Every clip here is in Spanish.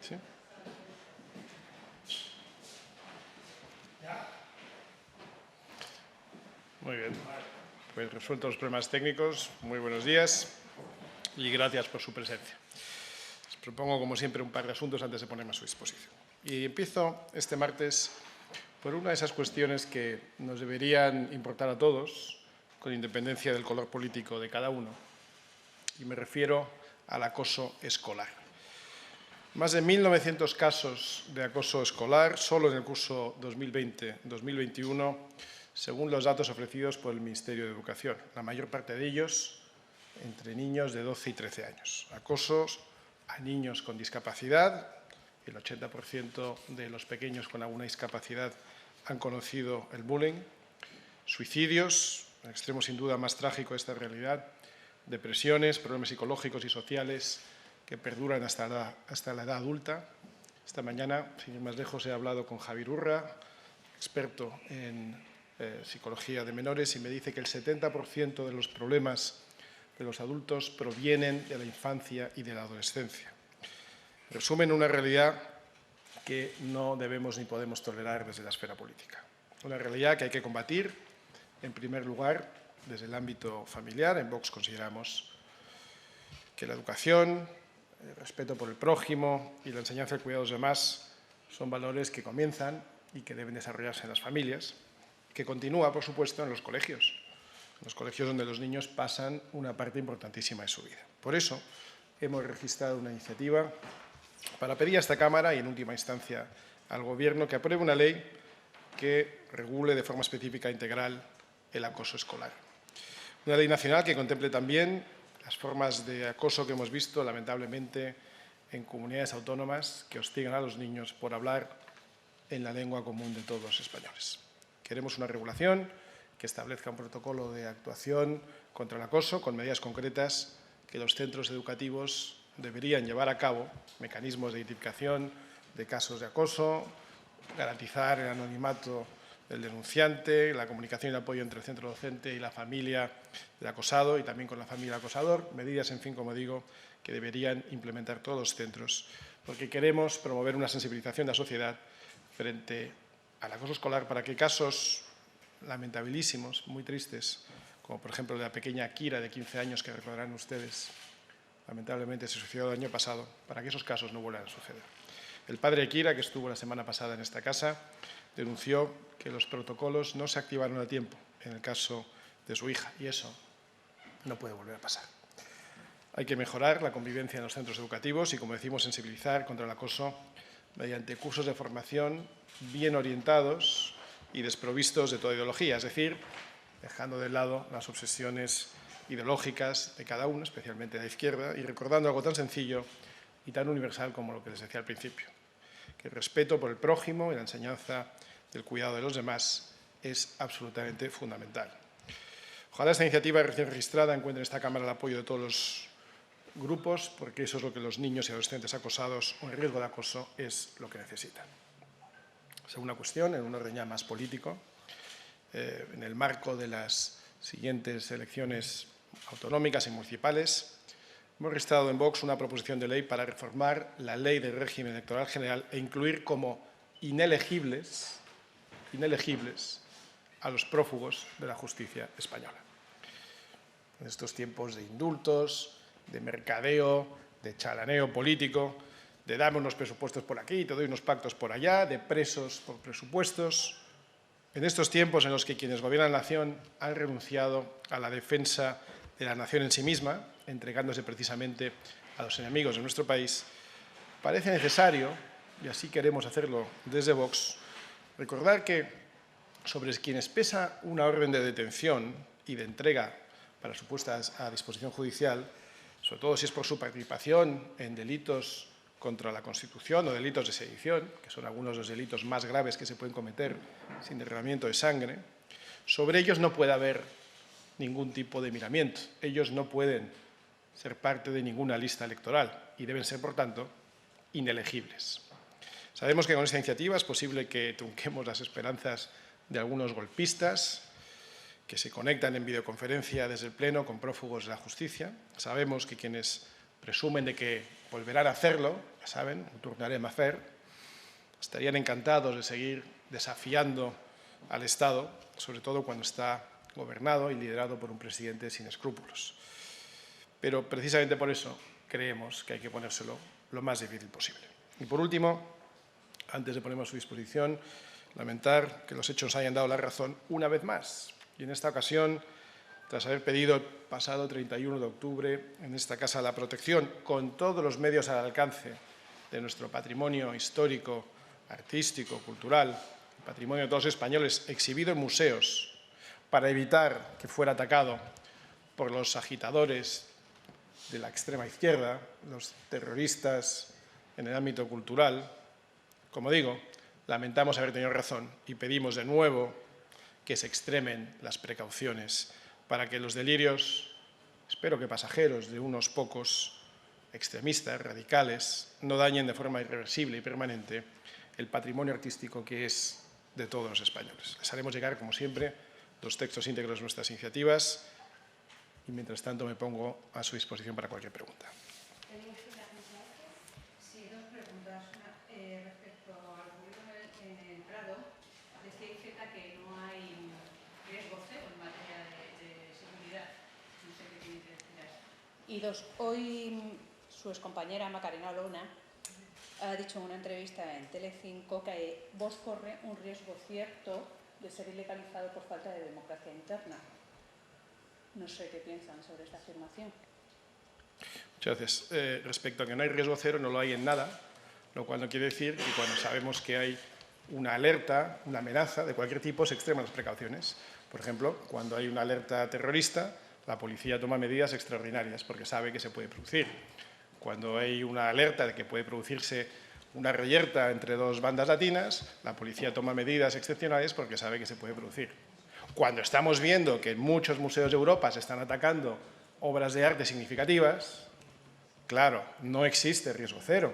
¿Sí? Muy bien. Pues resueltos los problemas técnicos, muy buenos días y gracias por su presencia. Les propongo, como siempre, un par de asuntos antes de ponerme a su disposición. Y empiezo este martes por una de esas cuestiones que nos deberían importar a todos, con independencia del color político de cada uno, y me refiero al acoso escolar. Más de 1.900 casos de acoso escolar solo en el curso 2020-2021, según los datos ofrecidos por el Ministerio de Educación. La mayor parte de ellos entre niños de 12 y 13 años. Acosos a niños con discapacidad. El 80% de los pequeños con alguna discapacidad han conocido el bullying. Suicidios, el extremo sin duda más trágico de esta realidad. Depresiones, problemas psicológicos y sociales que perduran hasta la edad adulta. Esta mañana, sin ir más lejos, he hablado con Javier Urra, experto en psicología de menores, y me dice que el 70% de los problemas de los adultos provienen de la infancia y de la adolescencia. Resumen una realidad que no debemos ni podemos tolerar desde la esfera política. Una realidad que hay que combatir, en primer lugar, desde el ámbito familiar. En Vox consideramos que la educación, el respeto por el prójimo y la enseñanza del cuidado de los demás son valores que comienzan y que deben desarrollarse en las familias, que continúa, por supuesto, en los colegios donde los niños pasan una parte importantísima de su vida. Por eso hemos registrado una iniciativa para pedir a esta Cámara y, en última instancia, al Gobierno que apruebe una ley que regule de forma específica e integral el acoso escolar. Una ley nacional que contemple también las formas de acoso que hemos visto, lamentablemente, en comunidades autónomas que hostigan a los niños por hablar en la lengua común de todos los españoles. Queremos una regulación que establezca un protocolo de actuación contra el acoso con medidas concretas que los centros educativos deberían llevar a cabo, mecanismos de identificación de casos de acoso, garantizar el anonimato del denunciante, la comunicación y el apoyo entre el centro docente y la familia del acosado y también con la familia del acosador, medidas, en fin, como digo, que deberían implementar todos los centros, porque queremos promover una sensibilización de la sociedad frente al acoso escolar para que casos lamentabilísimos, muy tristes, como por ejemplo la pequeña Kira de 15 años que recordarán ustedes, lamentablemente se suicidó el año pasado, para que esos casos no vuelvan a suceder. El padre de Kira, que estuvo la semana pasada en esta casa, denunció que los protocolos no se activaron a tiempo en el caso de su hija, y eso no puede volver a pasar. Hay que mejorar la convivencia en los centros educativos y, como decimos, sensibilizar contra el acoso mediante cursos de formación bien orientados y desprovistos de toda ideología, es decir, dejando de lado las obsesiones ideológicas de cada uno, especialmente de la izquierda, y recordando algo tan sencillo y tan universal como lo que les decía al principio, que el respeto por el prójimo y la enseñanza del cuidado de los demás es absolutamente fundamental. Ojalá esta iniciativa recién registrada encuentre en esta Cámara el apoyo de todos los grupos, porque eso es lo que los niños y adolescentes acosados o en riesgo de acoso es lo que necesitan. Segunda cuestión, en un orden ya más político, en el marco de las siguientes elecciones autonómicas y municipales, hemos registrado en Vox una proposición de ley para reformar la Ley de Régimen Electoral General e incluir como inelegibles a los prófugos de la justicia española. En estos tiempos de indultos, de mercadeo, de chalaneo político, de dame unos presupuestos por aquí, te doy unos pactos por allá, de presos por presupuestos. En estos tiempos en los que quienes gobiernan la nación han renunciado a la defensa de la nación en sí misma, entregándose precisamente a los enemigos de nuestro país, parece necesario, y así queremos hacerlo desde Vox, recordar que sobre quienes pesa una orden de detención y de entrega para su puesta a disposición judicial, sobre todo si es por su participación en delitos contra la Constitución o delitos de sedición, que son algunos de los delitos más graves que se pueden cometer sin derramamiento de sangre, sobre ellos no puede haber ningún tipo de miramiento. Ellos no pueden ser parte de ninguna lista electoral y deben ser, por tanto, inelegibles. Sabemos que con esta iniciativa es posible que trunquemos las esperanzas de algunos golpistas que se conectan en videoconferencia desde el Pleno con prófugos de la justicia. Sabemos que quienes presumen de que volverán a hacerlo, ya saben, ho tornarem a fer, estarían encantados de seguir desafiando al Estado, sobre todo cuando está gobernado y liderado por un presidente sin escrúpulos. Pero precisamente por eso creemos que hay que ponérselo lo más difícil posible. Y por último, antes de ponerme a su disposición, lamentar que los hechos nos hayan dado la razón una vez más. Y en esta ocasión, tras haber pedido el pasado 31 de octubre en esta Casa la protección con todos los medios al alcance de nuestro patrimonio histórico, artístico, cultural, patrimonio de todos los españoles, exhibido en museos, para evitar que fuera atacado por los agitadores de la extrema izquierda, los terroristas en el ámbito cultural. Como digo, lamentamos haber tenido razón y pedimos de nuevo que se extremen las precauciones para que los delirios, espero que pasajeros, de unos pocos extremistas, radicales, no dañen de forma irreversible y permanente el patrimonio artístico que es de todos los españoles. Les haremos llegar, como siempre, los textos íntegros de nuestras iniciativas y, mientras tanto, me pongo a su disposición para cualquier pregunta. Sí, dos preguntas. Una, respecto al gobierno en el Prado, decía IZ que no hay riesgo cero en materia de seguridad. No sé qué tiene que decir eso. Y dos, hoy su excompañera Macarena Olona ha dicho en una entrevista en Telecinco que Vox corre un riesgo cierto de ser ilegalizado por falta de democracia interna. No sé qué piensan sobre esta afirmación. Muchas gracias. Respecto a que no hay riesgo cero, no lo hay en nada, lo cual no quiere decir que cuando sabemos que hay una alerta, una amenaza de cualquier tipo, se extreman las precauciones. Por ejemplo, cuando hay una alerta terrorista, la policía toma medidas extraordinarias porque sabe que se puede producir. Cuando hay una alerta de que puede producirse una reyerta entre dos bandas latinas, la policía toma medidas excepcionales porque sabe que se puede producir. Cuando estamos viendo que en muchos museos de Europa se están atacando obras de arte significativas, claro, no existe riesgo cero,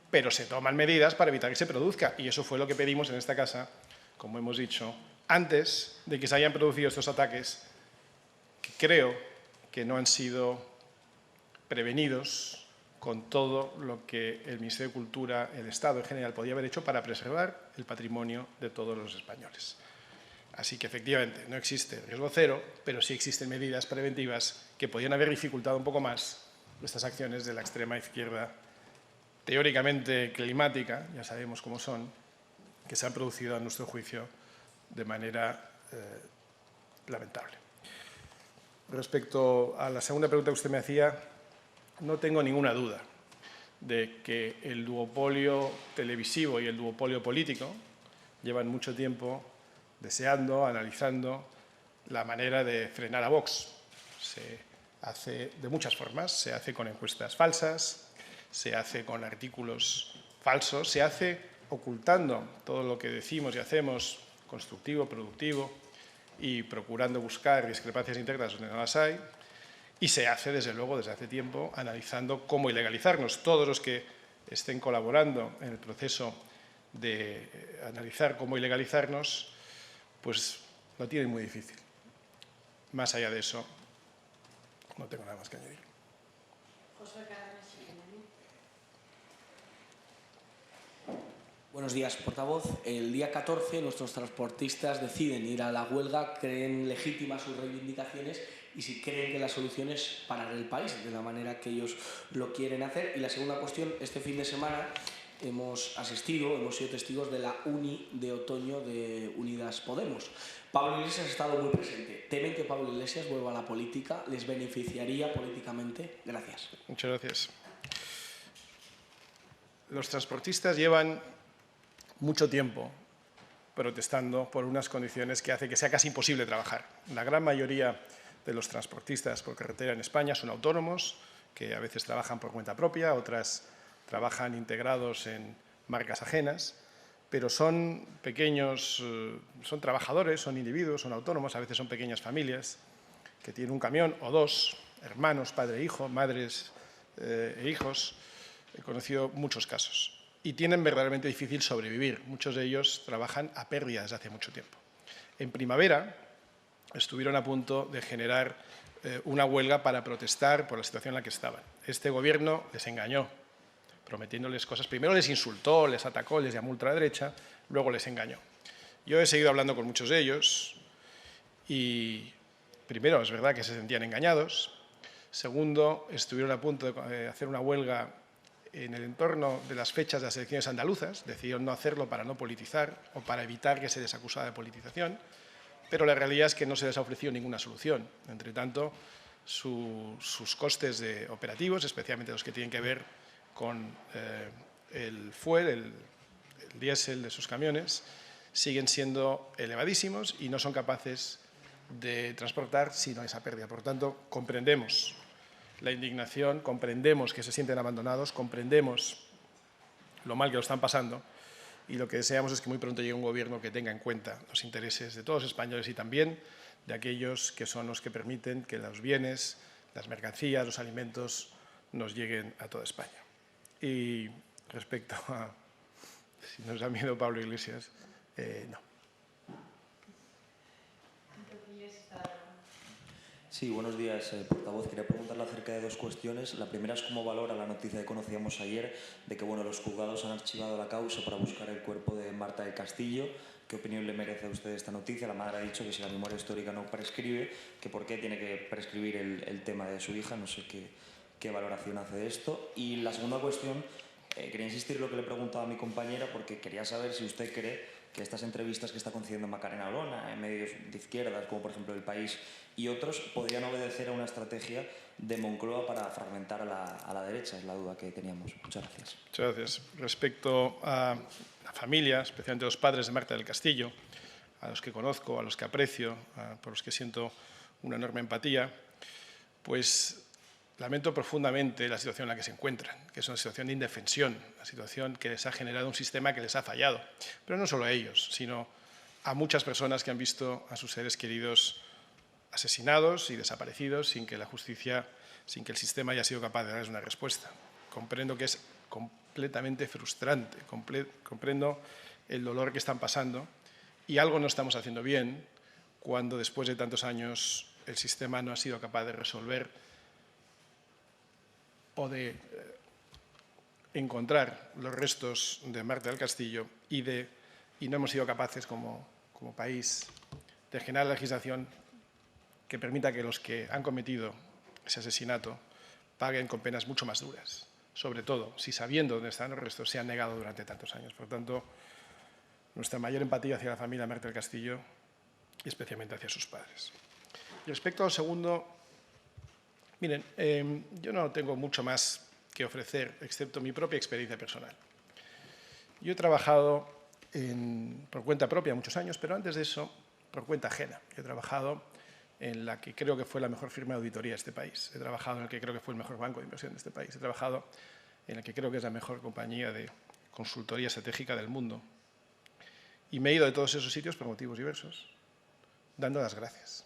pero se toman medidas para evitar que se produzca. Y eso fue lo que pedimos en esta casa, como hemos dicho, antes de que se hayan producido estos ataques, que creo que no han sido prevenidos con todo lo que el Ministerio de Cultura, el Estado en general, podía haber hecho para preservar el patrimonio de todos los españoles. Así que, efectivamente, no existe riesgo cero, pero sí existen medidas preventivas que podían haber dificultado un poco más estas acciones de la extrema izquierda, teóricamente climática, ya sabemos cómo son, que se han producido, a nuestro juicio, de manera lamentable. Respecto a la segunda pregunta que usted me hacía, no tengo ninguna duda de que el duopolio televisivo y el duopolio político llevan mucho tiempo deseando, analizando la manera de frenar a Vox. Se hace de muchas formas, se hace con encuestas falsas, se hace con artículos falsos, se hace ocultando todo lo que decimos y hacemos, constructivo, productivo, y procurando buscar discrepancias íntegras donde no las hay, y se hace, desde luego, desde hace tiempo, analizando cómo ilegalizarnos. Todos los que estén colaborando en el proceso de analizar cómo ilegalizarnos, pues lo tienen muy difícil. Más allá de eso, no tengo nada más que añadir. Buenos días, portavoz. El día 14 nuestros transportistas deciden ir a la huelga, creen legítimas sus reivindicaciones y si creen que la solución es parar el país de la manera que ellos lo quieren hacer. Y la segunda cuestión, este fin de semana hemos sido testigos de la Uni de otoño de Unidas Podemos. Pablo Iglesias ha estado muy presente. ¿Temen que Pablo Iglesias vuelva a la política? ¿Les beneficiaría políticamente? Gracias. Muchas gracias. Los transportistas llevan mucho tiempo protestando por unas condiciones que hacen que sea casi imposible trabajar. La gran mayoría de los transportistas por carretera en España son autónomos, que a veces trabajan por cuenta propia, otras trabajan integrados en marcas ajenas, pero son pequeños, son trabajadores, son individuos, son autónomos, a veces son pequeñas familias que tienen un camión o dos, hermanos, padre e hijo, madres e hijos. He conocido muchos casos y tienen verdaderamente difícil sobrevivir. Muchos de ellos trabajan a pérdida desde hace mucho tiempo. En primavera estuvieron a punto de generar una huelga para protestar por la situación en la que estaban. este gobierno les engañó, prometiéndoles cosas. Primero les insultó, les atacó, les llamó ultraderecha, luego les engañó. Yo he seguido hablando con muchos de ellos y, primero, es verdad que se sentían engañados. Segundo, estuvieron a punto de hacer una huelga en el entorno de las fechas de las elecciones andaluzas. Decidieron no hacerlo para no politizar o para evitar que se les acusara de politización, pero la realidad es que no se les ha ofrecido ninguna solución. Entre tanto, sus costes operativos, especialmente los que tienen que ver con el fuel, el diésel de sus camiones, siguen siendo elevadísimos y no son capaces de transportar sino esa pérdida. Por lo tanto, comprendemos la indignación, comprendemos que se sienten abandonados, comprendemos lo mal que lo están pasando y lo que deseamos es que muy pronto llegue un gobierno que tenga en cuenta los intereses de todos los españoles y también de aquellos que son los que permiten que los bienes, las mercancías, los alimentos nos lleguen a toda España. Y respecto a si nos da miedo Pablo Iglesias, no. Sí, buenos días, portavoz. Quería preguntarle acerca de dos cuestiones. La primera es cómo valora la noticia que conocíamos ayer de que los juzgados han archivado la causa para buscar el cuerpo de Marta del Castillo. ¿Qué opinión le merece a usted esta noticia? La madre ha dicho que si la memoria histórica no prescribe, que por qué tiene que prescribir el tema de su hija. No sé qué valoración hace de esto. Y la segunda cuestión, quería insistir en lo que le preguntaba a mi compañera, porque quería saber si usted cree que estas entrevistas que está concediendo Macarena Olona en medios de izquierdas, como por ejemplo El País y otros, podrían obedecer a una estrategia de Moncloa para fragmentar a la derecha. Es la duda que teníamos. Muchas gracias. Muchas gracias. Respecto a la familia, especialmente los padres de Marta del Castillo, a los que conozco, a los que aprecio, por los que siento una enorme empatía, pues lamento profundamente la situación en la que se encuentran, que es una situación de indefensión, una situación que les ha generado un sistema que les ha fallado. Pero no solo a ellos, sino a muchas personas que han visto a sus seres queridos asesinados y desaparecidos sin que la justicia, sin que el sistema haya sido capaz de darles una respuesta. Comprendo que es completamente frustrante, comprendo el dolor que están pasando y algo no estamos haciendo bien cuando después de tantos años el sistema no ha sido capaz de resolver o de encontrar los restos de Marta del Castillo y no hemos sido capaces como país de generar legislación que permita que los que han cometido ese asesinato paguen con penas mucho más duras, sobre todo si sabiendo dónde están los restos se han negado durante tantos años. Por lo tanto, nuestra mayor empatía hacia la familia Marta del Castillo y especialmente hacia sus padres. Y respecto al segundo, miren, yo no tengo mucho más que ofrecer, excepto mi propia experiencia personal. Yo he trabajado por cuenta propia muchos años, pero antes de eso, por cuenta ajena. He trabajado en la que creo que fue la mejor firma de auditoría de este país. He trabajado en el que creo que fue el mejor banco de inversión de este país. He trabajado en el que creo que es la mejor compañía de consultoría estratégica del mundo. Y me he ido de todos esos sitios por motivos diversos, dando las gracias.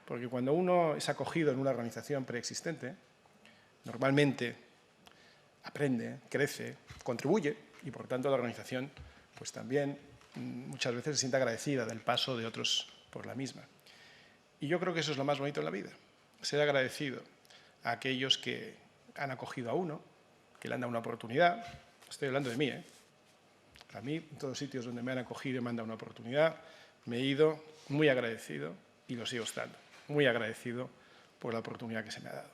Porque cuando uno es acogido en una organización preexistente, normalmente aprende, crece, contribuye y por tanto la organización pues también muchas veces se siente agradecida del paso de otros por la misma. Y yo creo que eso es lo más bonito en la vida, ser agradecido a aquellos que han acogido a uno, que le han dado una oportunidad. Estoy hablando de mí, ¿eh? A mí, en todos los sitios donde me han acogido y me han dado una oportunidad, me he ido muy agradecido y lo sigo estando, muy agradecido por la oportunidad que se me ha dado.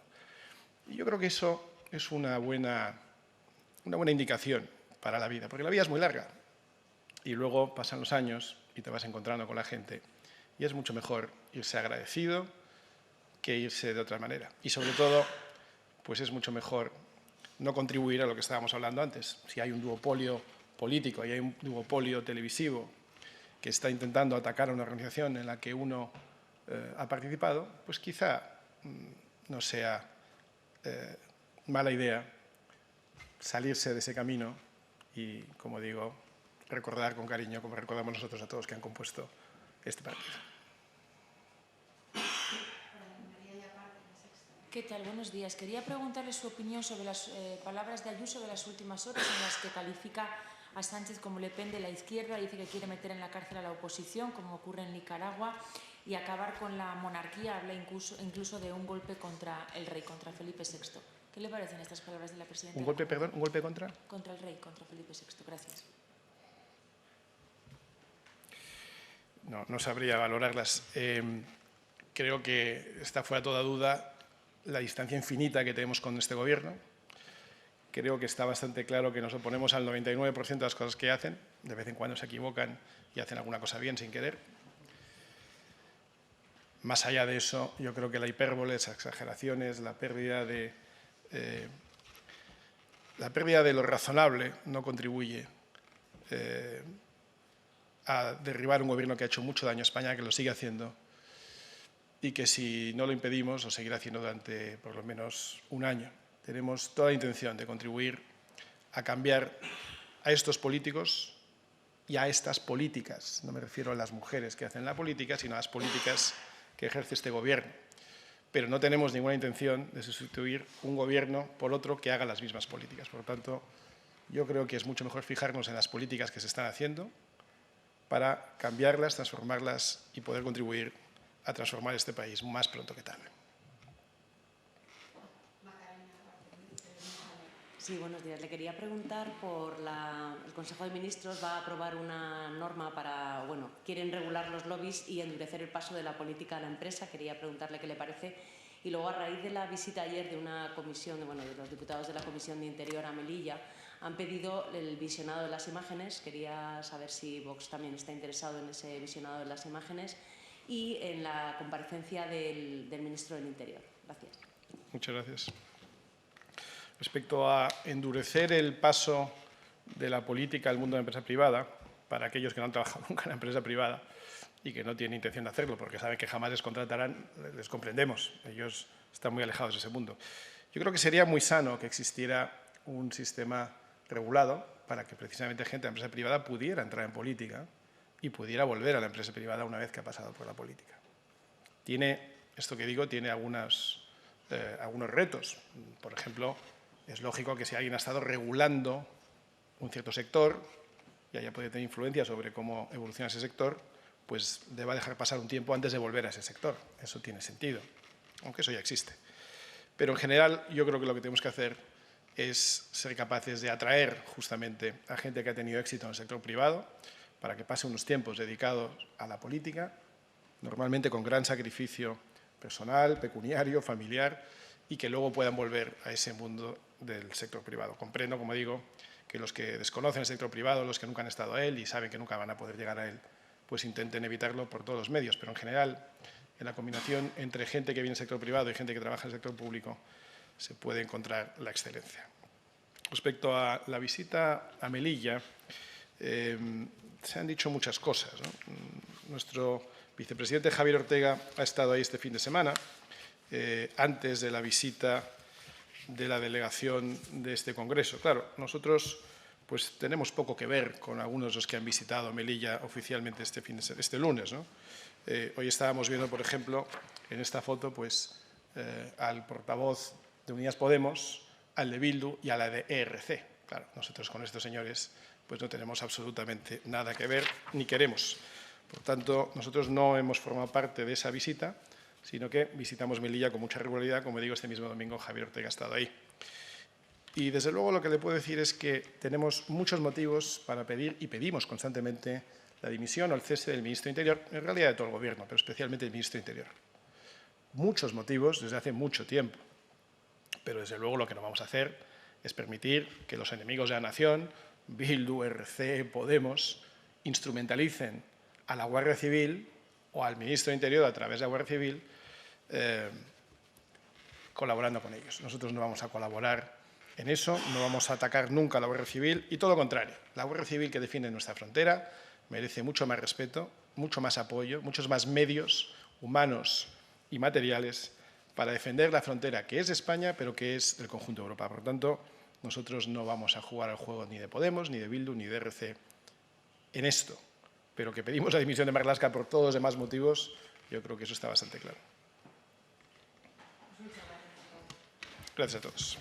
Y yo creo que eso es una buena indicación para la vida, porque la vida es muy larga y luego pasan los años y te vas encontrando con la gente y es mucho mejor irse agradecido que irse de otra manera. Y sobre todo, pues es mucho mejor no contribuir a lo que estábamos hablando antes. Si hay un duopolio político y hay un duopolio televisivo que está intentando atacar a una organización en la que uno ha participado, pues quizá no sea mala idea salirse de ese camino y, como digo, recordar con cariño, como recordamos nosotros a todos que han compuesto este partido. ¿Qué tal? Buenos días. Quería preguntarle su opinión sobre las palabras de Ayuso de las últimas horas en las que califica a Sánchez como Le Pen de la izquierda, dice que quiere meter en la cárcel a la oposición, como ocurre en Nicaragua, y acabar con la monarquía. Habla incluso de un golpe contra el rey, contra Felipe VI. ¿Qué le parecen estas palabras de la presidenta? ¿Un golpe, perdón? ¿Un golpe contra? Contra el rey, contra Felipe VI. Gracias. No sabría valorarlas. Creo que está fuera de toda duda la distancia infinita que tenemos con este gobierno. Creo que está bastante claro que nos oponemos al 99% de las cosas que hacen. De vez en cuando se equivocan y hacen alguna cosa bien sin querer. Más allá de eso, yo creo que la hipérbole, las exageraciones, la pérdida de lo razonable no contribuye a derribar un gobierno que ha hecho mucho daño a España, que lo sigue haciendo y que si no lo impedimos lo seguirá haciendo durante por lo menos un año. Tenemos toda la intención de contribuir a cambiar a estos políticos y a estas políticas. No me refiero a las mujeres que hacen la política, sino a las políticas que ejerce este gobierno. Pero no tenemos ninguna intención de sustituir un gobierno por otro que haga las mismas políticas. Por lo tanto, yo creo que es mucho mejor fijarnos en las políticas que se están haciendo para cambiarlas, transformarlas y poder contribuir a transformar este país más pronto que tarde. Sí, buenos días. Le quería preguntar por el Consejo de Ministros va a aprobar una norma para, bueno, quieren regular los lobbies y endurecer el paso de la política a la empresa. Quería preguntarle qué le parece. Y luego, a raíz de la visita ayer de una comisión, de los diputados de la Comisión de Interior a Melilla, han pedido el visionado de las imágenes. Quería saber si Vox también está interesado en ese visionado de las imágenes y en la comparecencia del ministro del Interior. Gracias. Muchas gracias. Respecto a endurecer el paso de la política al mundo de la empresa privada, para aquellos que no han trabajado nunca en la empresa privada y que no tienen intención de hacerlo porque saben que jamás les contratarán, les comprendemos. Ellos están muy alejados de ese mundo. Yo creo que sería muy sano que existiera un sistema regulado para que precisamente gente de la empresa privada pudiera entrar en política y pudiera volver a la empresa privada una vez que ha pasado por la política. Esto que digo tiene algunos retos. Por ejemplo, es lógico que si alguien ha estado regulando un cierto sector y haya podido tener influencia sobre cómo evoluciona ese sector, pues deba dejar pasar un tiempo antes de volver a ese sector. Eso tiene sentido, aunque eso ya existe. Pero en general yo creo que lo que tenemos que hacer es ser capaces de atraer justamente a gente que ha tenido éxito en el sector privado para que pase unos tiempos dedicados a la política, normalmente con gran sacrificio personal, pecuniario, familiar, y que luego puedan volver a ese mundo del sector privado. Comprendo, como digo, que los que desconocen el sector privado, los que nunca han estado a él y saben que nunca van a poder llegar a él, pues intenten evitarlo por todos los medios. Pero en general, en la combinación entre gente que viene del sector privado y gente que trabaja en el sector público, se puede encontrar la excelencia. Respecto a la visita a Melilla, se han dicho muchas cosas, ¿no? Nuestro vicepresidente Javier Ortega ha estado ahí este fin de semana, antes de la visita de la delegación de este congreso. Claro, nosotros pues tenemos poco que ver con algunos de los que han visitado Melilla oficialmente este lunes, ¿no? Hoy estábamos viendo, por ejemplo, en esta foto, pues al portavoz de Unidas Podemos, al de Bildu y a la de ERC. Claro, nosotros con estos señores pues no tenemos absolutamente nada que ver ni queremos. Por tanto, nosotros no hemos formado parte de esa visita, sino que visitamos Melilla con mucha regularidad. Como digo, este mismo domingo Javier Ortega ha estado ahí. Y desde luego lo que le puedo decir es que tenemos muchos motivos para pedir y pedimos constantemente la dimisión o el cese del ministro de Interior, en realidad de todo el Gobierno, pero especialmente del ministro de Interior. Muchos motivos desde hace mucho tiempo, pero desde luego lo que no vamos a hacer es permitir que los enemigos de la nación, Bildu, RC, Podemos, instrumentalicen a la Guardia Civil o al ministro de Interior a través de la Guardia Civil colaborando con ellos. Nosotros no vamos a colaborar en eso, no vamos a atacar nunca a la Guardia Civil y todo lo contrario. La Guardia Civil que defiende nuestra frontera merece mucho más respeto, mucho más apoyo, muchos más medios humanos y materiales para defender la frontera que es de España, pero que es del conjunto de Europa. Por lo tanto, nosotros no vamos a jugar al juego ni de Podemos, ni de Bildu, ni de RC en esto. Pero que pedimos la dimisión de Marlaska por todos los demás motivos, yo creo que eso está bastante claro. Gracias a todos.